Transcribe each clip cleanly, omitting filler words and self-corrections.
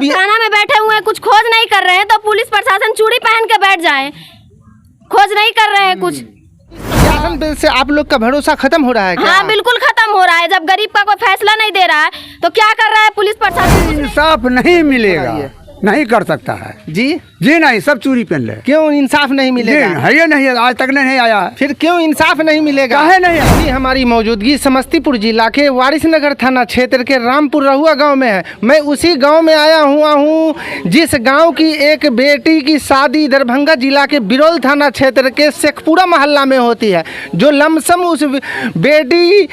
जब थाना में बैठे हुए हैं, कुछ खोज नहीं कर रहे हैं तो पुलिस प्रशासन चूड़ी पहन के बैठ जाए, खोज नहीं कर रहे हैं कुछ। प्रशासन से आप लोग का भरोसा खत्म हो रहा है क्या? हाँ बिल्कुल खत्म हो रहा है। जब गरीब का कोई फैसला नहीं दे रहा है तो क्या कर रहा है पुलिस प्रशासन? इंसाफ नहीं मिलेगा, नहीं कर सकता है जी नहीं, सब चूड़ी पहन ले। क्यों इंसाफ नहीं मिलेगा? है ये नहीं, आज तक नहीं आया। फिर क्यों इंसाफ नहीं मिलेगा? काहे नहीं आया? हमारी मौजूदगी समस्तीपुर जिला के वारिसनगर थाना क्षेत्र के रामपुर रहुआ गांव में है। मैं उसी गांव में आया हुआ हूं जिस गांव की एक बेटी की शादी दरभंगा जिला के बिरौल थाना क्षेत्र के शेखपुरा मोहल्ला में होती है। जो लमसम उस बेटी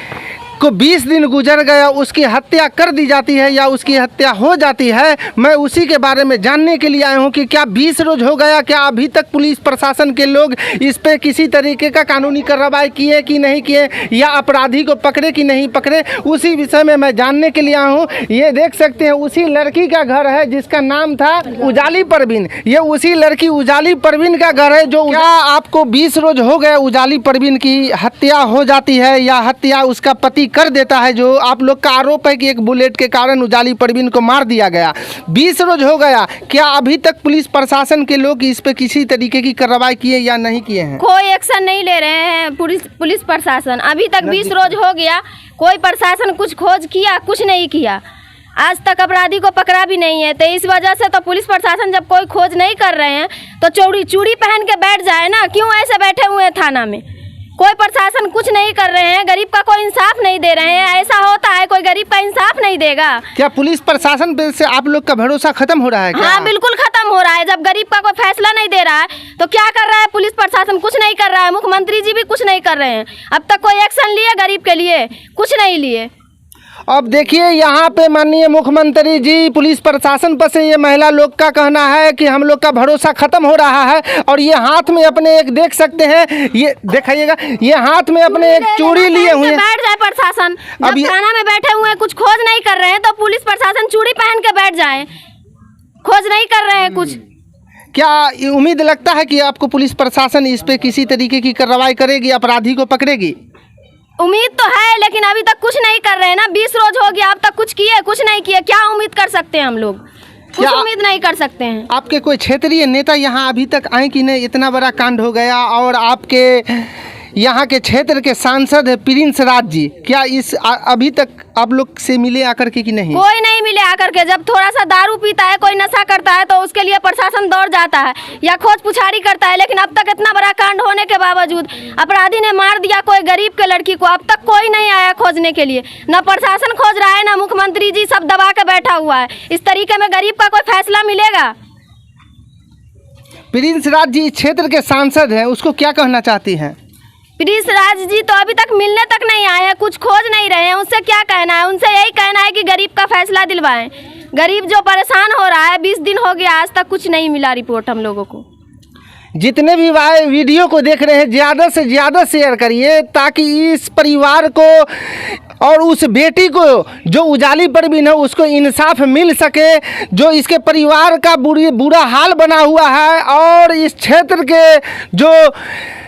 को 20 दिन गुजर गया, उसकी हत्या कर दी जाती है या उसकी हत्या हो जाती है। मैं उसी के बारे में जानने के लिए आया हूं कि क्या 20 रोज हो गया, क्या अभी तक पुलिस प्रशासन के लोग इस पे किसी तरीके का कानूनी कार्रवाई किए कि नहीं किए, या अपराधी को पकड़े कि नहीं पकड़े, उसी विषय में मैं जानने के लिए आया हूँ। ये देख सकते हैं उसी लड़की का घर है जिसका नाम था उजाली परवीन। ये उसी लड़की उजाली परवीन का घर है। जो क्या आपको 20 रोज हो गए उजाली परवीन की हत्या हो जाती है या हत्या उसका पति कर देता है, जो आप लोग का आरोप है कि एक बुलेट के कारण उजाली परवीन को मार दिया गया। 20 रोज हो गया, क्या अभी तक पुलिस प्रशासन के लोग इस पे किसी तरीके की कार्रवाई किए या नहीं किए हैं? कोई एक्शन नहीं ले रहे हैं पुलिस प्रशासन। अभी तक 20 रोज हो गया, कोई प्रशासन कुछ खोज किया? कुछ नहीं किया। आज तक अपराधी को पकड़ा भी नहीं है। तो इस वजह से तो पुलिस प्रशासन जब कोई खोज नहीं कर रहे हैं तो चूड़ी पहन के बैठ जाए ना। क्यों ऐसे बैठे हुए हैं थाना में? कोई प्रशासन कुछ नहीं कर रहे हैं, गरीब का कोई इंसाफ नहीं दे रहे हैं। ऐसा होता है कोई गरीब का इंसाफ नहीं देगा? क्या पुलिस प्रशासन पे से आप लोग का भरोसा खत्म हो रहा है क्या? हाँ बिल्कुल खत्म हो रहा है। जब गरीब का कोई फैसला नहीं दे रहा है तो क्या कर रहा है पुलिस प्रशासन? कुछ नहीं कर रहा है। मुख्यमंत्री जी भी कुछ नहीं कर रहे हैं। अब तक कोई एक्शन लिए गरीब के लिए? कुछ नहीं लिए। अब देखिए यहाँ पे माननीय मुख्यमंत्री जी पुलिस प्रशासन पर से ये महिला लोग का कहना है कि हम लोग का भरोसा खत्म हो रहा है। और ये हाथ में अपने एक देख सकते हैं, ये दिखाइएगा, ये हाथ में अपने एक चूड़ी लिए हुए हैं। बैठ जाए प्रशासन। जब थाना में बैठे हुए हैं, कुछ खोज नहीं कर रहे हैं तो पुलिस प्रशासन चूड़ी पहन के बैठ जाए, खोज नहीं कर रहे हैं कुछ। क्या उम्मीद लगता है कि आपको पुलिस प्रशासन इस पे किसी तरीके की कार्रवाई करेगी, अपराधी को पकड़ेगी? उम्मीद तो है, लेकिन अभी तक कुछ नहीं कर रहे हैं ना। 20 रोज हो गया, अब तक कुछ किए? कुछ नहीं किए। क्या उम्मीद कर सकते हैं हम लोग? कुछ उम्मीद नहीं कर सकते हैं। आपके कोई क्षेत्रीय नेता यहाँ अभी तक आए कि नहीं? इतना बड़ा कांड हो गया और आपके यहाँ के क्षेत्र के सांसद है प्रिंस राज जी, क्या इस अभी तक आप लोग से मिले आकर के कि नहीं? कोई नहीं मिले आकर के। जब थोड़ा सा दारू पीता है, कोई नशा करता है तो उसके लिए प्रशासन दौड़ जाता है या खोज पुछारी करता है। लेकिन अब तक इतना बड़ा कांड होने के बावजूद अपराधी ने मार दिया कोई गरीब के लड़की को, अब तक कोई नहीं आया खोजने के लिए। न प्रशासन खोज रहा है, न मुख्यमंत्री जी, सब दबा के बैठा हुआ है। इस तरीके में गरीब का कोई फैसला मिलेगा? प्रिंस राज जी क्षेत्र के सांसद हैं, उसको क्या कहना चाहती हैं? प्रिंस राज जी तो अभी तक मिलने तक नहीं आए हैं, कुछ खोज नहीं रहे हैं। उनसे क्या कहना है? उनसे यही कहना है कि गरीब का फैसला दिलवाएं। गरीब जो परेशान हो रहा है, 20 दिन हो गया, आज तक कुछ नहीं मिला रिपोर्ट हम लोगों को। जितने भी वीडियो को देख रहे हैं ज़्यादा से ज़्यादा शेयर करिए ताकि इस परिवार को और उस बेटी को जो उजाली परवीन है उसको इंसाफ मिल सके। जो इसके परिवार का बुरा हाल बना हुआ है और इस क्षेत्र के जो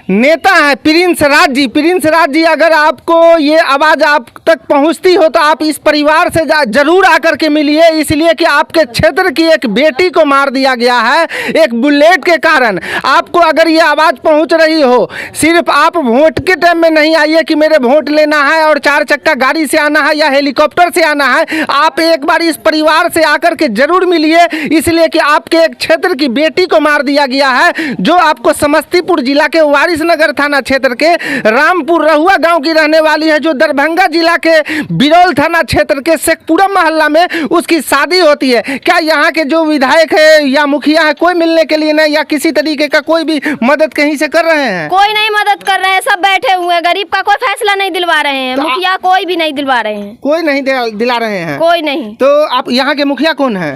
नेता है प्रिंस राज जी, अगर आपको ये आवाज़ आप तक पहुंचती हो तो आप इस परिवार से जरूर आकर के मिलिए, इसलिए कि आपके क्षेत्र की एक बेटी को मार दिया गया है एक बुलेट के कारण। आपको अगर ये आवाज़ पहुंच रही हो, सिर्फ आप वोट के टाइम में नहीं आइए कि मेरे वोट लेना है और 4 चक्का गाड़ी से आना है या हेलीकॉप्टर से आना है। आप एक बार इस परिवार से आकर के जरूर मिलिए, इसलिए कि आपके एक क्षेत्र की बेटी को मार दिया गया है, जो आपको समस्तीपुर जिला के वारिसनगर थाना क्षेत्र के रामपुर रहुआ गांव की रहने वाली है, जो दरभंगा जिला के बिरौल थाना क्षेत्र के शेखपुरा मोहल्ला में उसकी शादी होती है। क्या यहाँ के जो विधायक है या मुखिया है कोई मिलने के लिए नहीं, या किसी तरीके का कोई भी मदद कहीं से कर रहे हैं? कोई नहीं मदद कर रहे हैं, सब बैठे हुए हैं। गरीब का कोई फैसला नहीं दिलवा रहे हैं। मुखिया कोई भी नहीं दिलवा रहे हैं। कोई नहीं दिला रहे हैं? कोई नहीं। तो आप यहाँ के मुखिया कौन है?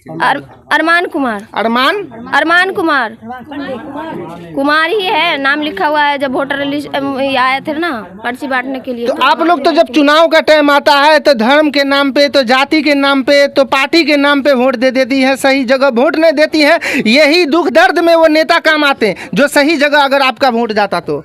अरमान कुमार। अरमान कुमार ही है, नाम लिखा हुआ है। जब वोटर लिस्ट आए थे ना पर्ची बांटने के लिए, तो आप लोग तो जब चुनाव का टाइम आता है तो धर्म के नाम पे, तो जाति के नाम पे, तो पार्टी के नाम पे वोट दे देती है, सही जगह वोट नहीं देती है। यही दुख दर्द में वो नेता काम आते हैं, जो सही जगह अगर आपका वोट जाता तो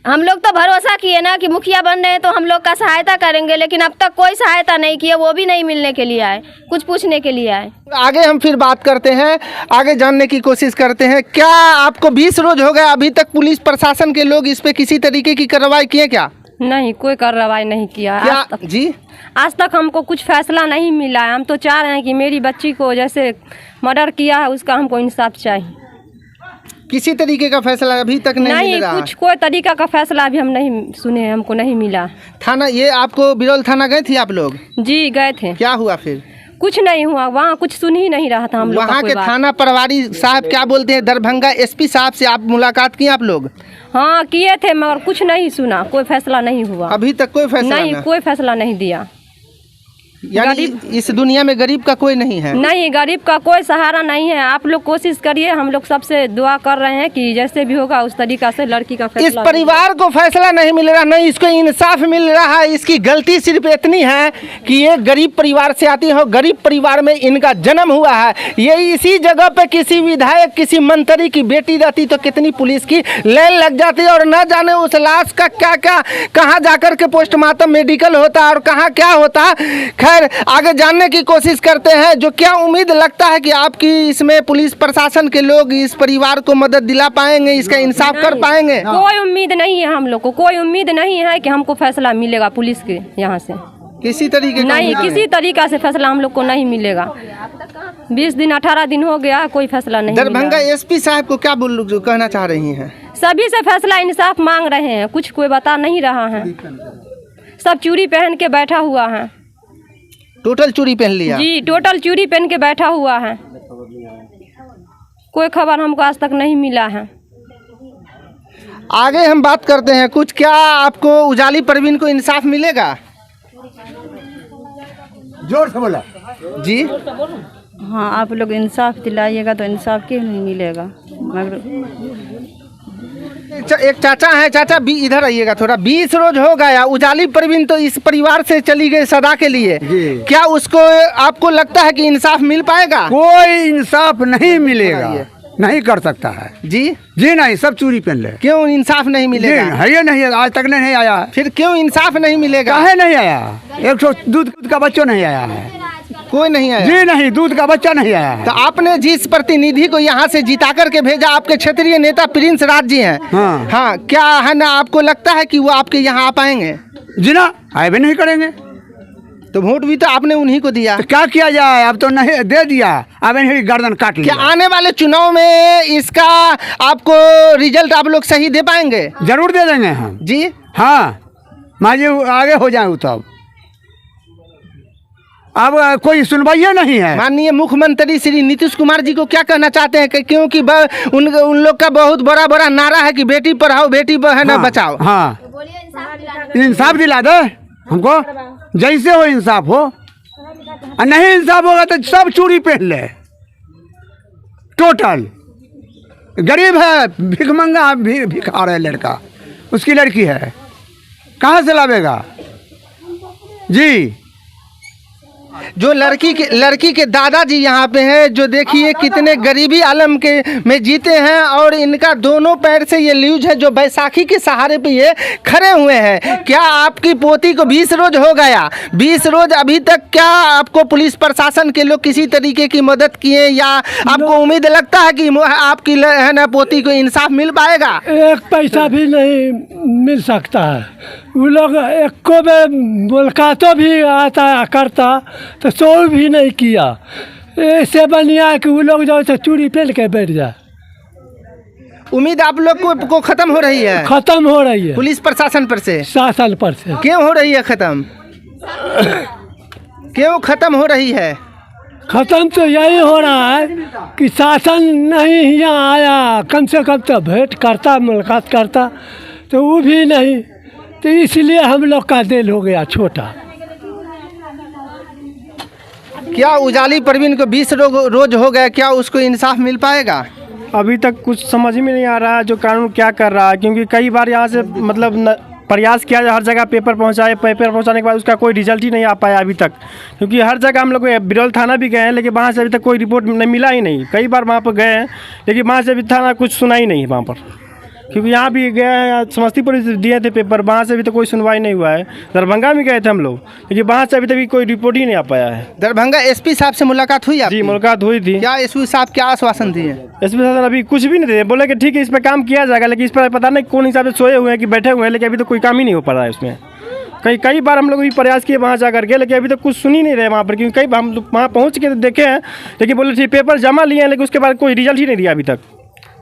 हम लोग तो भरोसा किए ना कि मुखिया बन रहे हैं तो हम लोग का सहायता करेंगे, लेकिन अब तक कोई सहायता नहीं किया, वो भी नहीं मिलने के लिए आए, कुछ पूछने के लिए आए। आगे हम फिर बात करते हैं, आगे जानने की कोशिश करते हैं। क्या आपको 20 रोज हो गए, अभी तक पुलिस प्रशासन के लोग इस पे किसी तरीके की कार्रवाई किए क्या? नहीं, कोई कार्रवाई नहीं किया क्या आज तक। जी आज तक हमको कुछ फैसला नहीं मिला है। हम तो चाह रहे हैं कि मेरी बच्ची को जैसे मर्डर किया है उसका हमको इंसाफ चाहिए। किसी तरीके का फैसला अभी तक नहीं मिल रहा? कुछ कोई तरीका का फैसला अभी हम नहीं सुने, हमको नहीं मिला। थाना, ये आपको बिरौल थाना गए थे आप लोग? जी गए थे। क्या हुआ फिर? कुछ नहीं हुआ, वहाँ कुछ सुन ही नहीं रहा था हम लोग। वहाँ के थाना प्रभारी साहब क्या बोलते हैं, दरभंगा एसपी साहब से आप मुलाकात किए आप लोग? हाँ किए थे, मगर कुछ नहीं सुना, कोई फैसला नहीं हुआ। अभी तक कोई फैसला नहीं, कोई फैसला नहीं दिया। यानी इस दुनिया में गरीब का कोई नहीं है? नहीं, गरीब का कोई सहारा नहीं है। आप लोग कोशिश करिए, हम लोग सबसे दुआ कर रहे हैं कि जैसे भी होगा उस तरीका से लड़की का फैसला। इस परिवार को फैसला नहीं मिल रहा, नहीं इसको इंसाफ मिल रहा है। इसकी गलती सिर्फ इतनी है कि ये गरीब परिवार से आती है, गरीब परिवार में इनका जन्म हुआ है। ये इसी जगह पे किसी विधायक, किसी मंत्री की बेटी रहती तो कितनी पुलिस की लाइन लग जाती और न जाने उस लाश का क्या क्या कहाँ जाकर के पोस्टमार्टम मेडिकल होता और कहाँ क्या होता। खैर आगे जानने की कोशिश करते हैं। जो क्या उम्मीद लगता है कि आपकी इसमें पुलिस प्रशासन के लोग इस परिवार को मदद दिला पाएंगे, इसका इंसाफ कर पाएंगे? कोई उम्मीद नहीं है हम लोग को, कोई उम्मीद नहीं है कि हमको फैसला मिलेगा पुलिस के यहाँ से। किसी तरीके का नहीं, किसी तरीका से फैसला हम लोग को नहीं मिलेगा। 20 दिन 18 दिन हो गया, कोई फैसला नहीं। दरभंगा एसपी साहब को क्या कहना चाह रही हैं? सभी से फैसला इंसाफ मांग रहे हैं, कुछ कोई बता नहीं रहा है। सब चूड़ी पहन के बैठा हुआ है। टोटल चूड़ी पहन लिया? जी, टोटल चूड़ी पहन के बैठा हुआ है। कोई खबर हमको आज तक नहीं मिला है। आगे हम बात करते हैं कुछ। क्या आपको उजाली परवीन को इंसाफ मिलेगा? जोर से बोला जी। हाँ, आप लोग इंसाफ दिलाइएगा तो इंसाफ क्यों नहीं मिलेगा? मगर एक चाचा है, चाचा भी इधर आइएगा थोड़ा। 20 रोज हो गया, उजाली परवीन तो इस परिवार से चली गई सदा के लिए। क्या उसको, आपको लगता है कि इंसाफ मिल पाएगा? कोई इंसाफ नहीं मिलेगा, नहीं कर सकता है। जी जी नहीं, सब चूड़ी पहन ले। क्यों इंसाफ नहीं मिलेगा? है ये नहीं, आज तक नहीं आया है। फिर क्यों इंसाफ नहीं मिलेगा? काहे नहीं आया? 100 दूध का बच्चा नहीं आया है। कोई नहीं आया? जी नहीं, दूध का बच्चा नहीं आया है। तो आपने जिस प्रतिनिधि को यहाँ से जिता करके भेजा, आपके क्षेत्रीय नेता प्रिंस राज जी हैं। हाँ हाँ, क्या है ना, आपको लगता है कि वो आपके यहाँ आ पाएंगे? जी ना, आए भी नहीं करेंगे। तो वोट भी तो आपने उन्हीं को दिया। तो क्या किया जाए, अब तो नहीं दे दिया, अब इन्हें गर्दन काट लिया। क्या आने वाले चुनाव में इसका आपको रिजल्ट आप लोग सही दे पाएंगे? जरूर दे देंगे हम जी। हाँ, माजी आगे हो जाए तब। अब कोई सुनवाई नहीं है। माननीय मुख्यमंत्री श्री नीतीश कुमार जी को क्या कहना चाहते हैं? क्योंकि उन लोग का बहुत बड़ा बड़ा नारा है कि बेटी पढ़ाओ बेटी बचाओ। हाँ, इंसाफ दिला दे हमको, जैसे हो इंसाफ हो। और नहीं इंसाफ होगा तो सब चूड़ी पहन ले। टोटल गरीब है, भिखमंगा भिखार है लड़का, उसकी लड़की है, कहाँ से लावेगा? जी, जो लड़की के दादाजी यहाँ पे हैं, जो देखिए कितने गरीबी आलम के में जीते हैं और इनका दोनों पैर से ये ल्यूज है, जो बैसाखी के सहारे पे ये खड़े हुए हैं। क्या आपकी पोती को 20 रोज हो गया, 20 रोज अभी तक क्या आपको पुलिस प्रशासन के लोग किसी तरीके की मदद किए, या आपको उम्मीद लगता है कि आपकी है ना पोती को इंसाफ मिल पाएगा? एक पैसा भी नहीं मिल सकता है। वो लोग एक को मुलाकातों भी आता करता तो सो भी नहीं किया। ऐसे बनिया कि वो लोग जो है चूड़ी पहन के बैठ जाए। उम्मीद आप लोग को खत्म हो रही है? खत्म हो रही है पुलिस प्रशासन पर से। शासन पर से। क्यों हो रही है खत्म? क्यों खत्म हो रही है? खत्म तो यही हो रहा है कि शासन नहीं यहाँ आया, कम से कम तो भेंट करता, मुलाकात करता, तो वो भी नहीं। तो इसलिए हम लोग का दिल हो गया छोटा। क्या उजाली परवीन को 20 रोज हो गए, क्या उसको इंसाफ मिल पाएगा? अभी तक कुछ समझ में नहीं आ रहा है जो कानून क्या कर रहा है, क्योंकि कई बार यहाँ से मतलब प्रयास किया हर जगह पेपर पहुँचाने के बाद उसका कोई रिजल्ट ही नहीं आ पाया अभी तक। क्योंकि हर जगह हम लोग बिरौल थाना भी गए हैं, लेकिन वहाँ से अभी तक कोई रिपोर्ट नहीं मिला ही नहीं। कई बार वहाँ पर गए हैं, लेकिन वहाँ से अभी थाना कुछ सुना ही नहीं वहाँ पर। क्योंकि यहाँ भी गए हैं, समस्तीपुर से दिए थे पेपर, वहाँ से अभी तो कोई सुनवाई नहीं हुआ है। दरभंगा में गए थे हम लोग, लेकिन वहाँ से अभी तक कोई रिपोर्ट ही नहीं आ पाया है। दरभंगा एसपी साहब से मुलाकात हुई आपकी? जी मुलाकात हुई थी। क्या एसपी साहब क्या आश्वासन दिए? एसपी साहब अभी कुछ भी नहीं थे, बोले कि ठीक है इस पर काम किया जाएगा, लेकिन इस पर पता नहीं कौन हिसाब से सोए हुए हैं कि बैठे हुए हैं, लेकिन अभी तो कोई काम ही नहीं हो पा रहा है उसमें। कई बार हम लोग भी प्रयास किए वहाँ जा करके, लेकिन अभी तक कुछ सुन ही नहीं रहे वहाँ पर, क्योंकि कई हम वहाँ पहुँच के देखे हैं, लेकिन बोले ठीक पेपर जमा लिए हैं, लेकिन उसके बाद कोई रिजल्ट ही नहीं दिया अभी तक।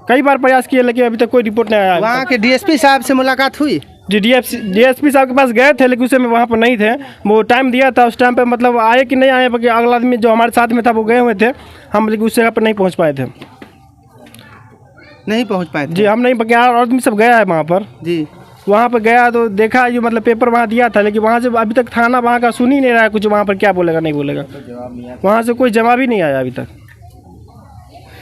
कई बार प्रयास किए, लेकिन अभी तक कोई रिपोर्ट नहीं आया। वहाँ के डीएसपी साहब से मुलाकात हुई? जी डीएसपी साहब के पास गए थे, लेकिन उस समय वहाँ पर नहीं थे। वो टाइम दिया था, उस टाइम पे मतलब आए कि नहीं आए, बाकी अगला आदमी जो हमारे साथ में था वो गए हुए थे, हम लेकिन उस जगह पर नहीं पहुँच पाए थे। नहीं पहुँच पाए थे? जी हम नहीं, बाकी और आदमी सब गया है वहाँ पर। जी वहाँ पर गया तो देखा ये मतलब पेपर वहाँ दिया था, लेकिन वहाँ से अभी तक थाना वहाँ का सुन ही नहीं रहा है कुछ, वहाँ पर क्या बोलेगा नहीं बोलेगा, वहाँ से कोई जवाब ही नहीं आया अभी तक।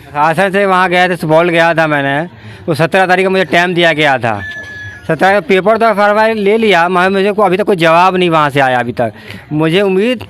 शासन से वहाँ गया था, सुपौल गया था मैंने, तो 17 तारीख को मुझे टाइम दिया गया था। 17 पेपर तो फरवरी ले लिया, मगर मुझे को अभी तक कोई जवाब नहीं वहाँ से आया अभी तक। मुझे उम्मीद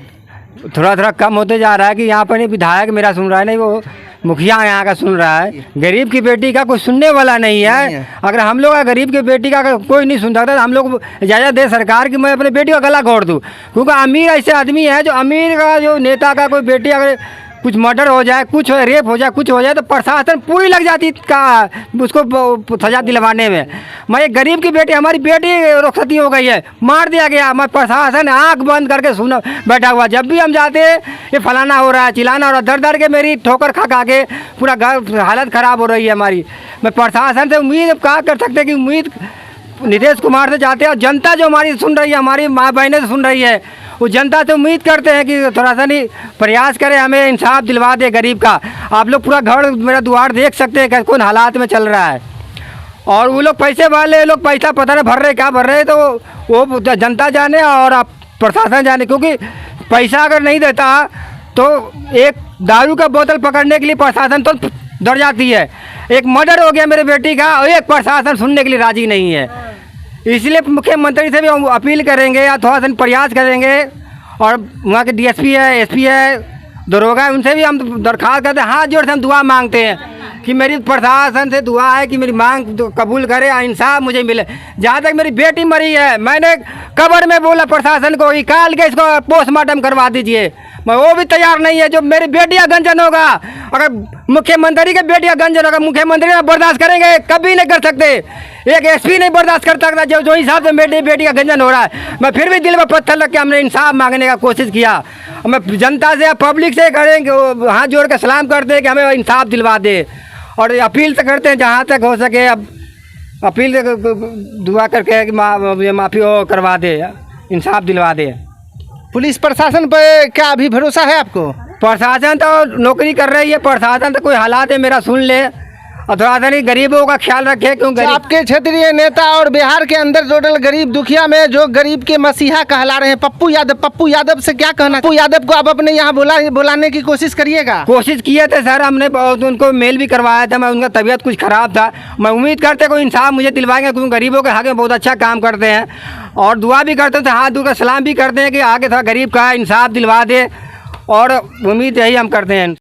थोड़ा कम होते जा रहा है कि यहाँ पर नहीं विधायक मेरा सुन रहा है, नहीं वो मुखिया यहाँ का सुन रहा है। गरीब की बेटी का कोई सुनने वाला नहीं है। अगर हम लोग गरीब की बेटी का अगर कोई नहीं सुनता था, हम लोग इजाज़त दे सरकार कि मैं अपनी बेटी का गला घोट दूँ, क्योंकि अमीर ऐसे आदमी है जो अमीर का जो नेता का कोई बेटी अगर कुछ मर्डर हो जाए, कुछ रेप हो जाए, कुछ हो जाए, तो प्रशासन पूरी लग जाती का उसको सजा दिलवाने में। मैं एक गरीब की बेटी, हमारी बेटी रुखसती हो गई है, मार दिया गया, मैं प्रशासन आंख बंद करके सुना बैठा हुआ। जब भी हम जाते ये फलाना हो रहा है, चिल्लाना हो रहा है, दर दर के मेरी ठोकर खा के पूरा घर हालत ख़राब हो रही है हमारी। मैं प्रशासन से उम्मीद क्या कर सकते कि उम्मीद नीतीश कुमार से जाते हैं, और जनता जो हमारी सुन रही है, हमारी माँ बहनें सुन रही है, वो जनता से उम्मीद करते हैं कि थोड़ा सा नहीं प्रयास करें, हमें इंसाफ दिलवा दे गरीब का। आप लोग पूरा घर मेरा द्वार देख सकते हैं कि कौन हालात में चल रहा है। और वो लोग पैसे वाले लोग पैसा पता नहीं भर रहे क्या भर रहे, तो वो जनता जाने और आप प्रशासन जाने, क्योंकि पैसा अगर नहीं देता तो एक दारू का बोतल पकड़ने के लिए प्रशासन तो डर जाती है। एक मर्डर हो गया मेरे बेटी का और एक प्रशासन सुनने के लिए राजी नहीं है। इसलिए मुख्यमंत्री से भी हम अपील करेंगे या थोड़ा सा प्रयास करेंगे, और वहाँ के डीएसपी है, एसपी है, दरोगा है, उनसे भी हम दरख्वास्त करते हैं, हाथ जोड़ से हम दुआ मांगते हैं कि मेरी प्रशासन से दुआ है कि मेरी मांग कबूल करे, इंसाफ मुझे मिले। जहाँ तक मेरी बेटी मरी है, मैंने कब्र में बोला प्रशासन को निकाल के इसको पोस्टमार्टम करवा दीजिए, मैं वो भी तैयार नहीं है। जो मेरी बेटियाँ गंजन होगा, अगर मुख्यमंत्री के बेटियाँ गंजन होगा, मुख्यमंत्री बर्दाश्त करेंगे? कभी नहीं कर सकते। एक एसपी नहीं बर्दाश्त कर सकता जो हिसाब से मेरी बेटी का गंजन हो रहा है। मैं फिर भी दिल में पत्थर रख के हमने इंसाफ मांगने का कोशिश किया। मैं जनता से या पब्लिक से करेंगे, हाथ जोड़ के सलाम करते हैं कि हमें इंसाफ दिलवा दे, और अपील से करते हैं जहाँ तक हो सके, अब अपील दुआ करके कि माफ़ी हो करवा दे, इंसाफ दिलवा दे। पुलिस प्रशासन पर क्या अभी भरोसा है आपको? प्रशासन तो नौकरी कर रही है, प्रशासन तो कोई हालात है मेरा सुन ले, और थोड़ा सा नहीं गरीबों का ख्याल रखे, क्योंकि आपके क्षेत्रीय नेता और बिहार के अंदर टोटल गरीब दुखिया में जो गरीब के मसीहा कहला रहे हैं पप्पू यादव से क्या कहना? पप्पू यादव को आप अपने यहाँ बुलाने की कोशिश करिएगा। कोशिश किए थे सर, हमने बहुत उनको मेल भी करवाया था, मैं उनका तबीयत कुछ ख़राब था। मैं उम्मीद करते कोई इंसाफ मुझे दिलवाएंगे, क्योंकि गरीबों के हक़ में बहुत अच्छा काम करते हैं, और दुआ भी करते थे, हाथ धो कर सलाम भी करते हैं कि आगे थोड़ा गरीब का इंसाफ दिलवा दे, और उम्मीद यही हम करते हैं।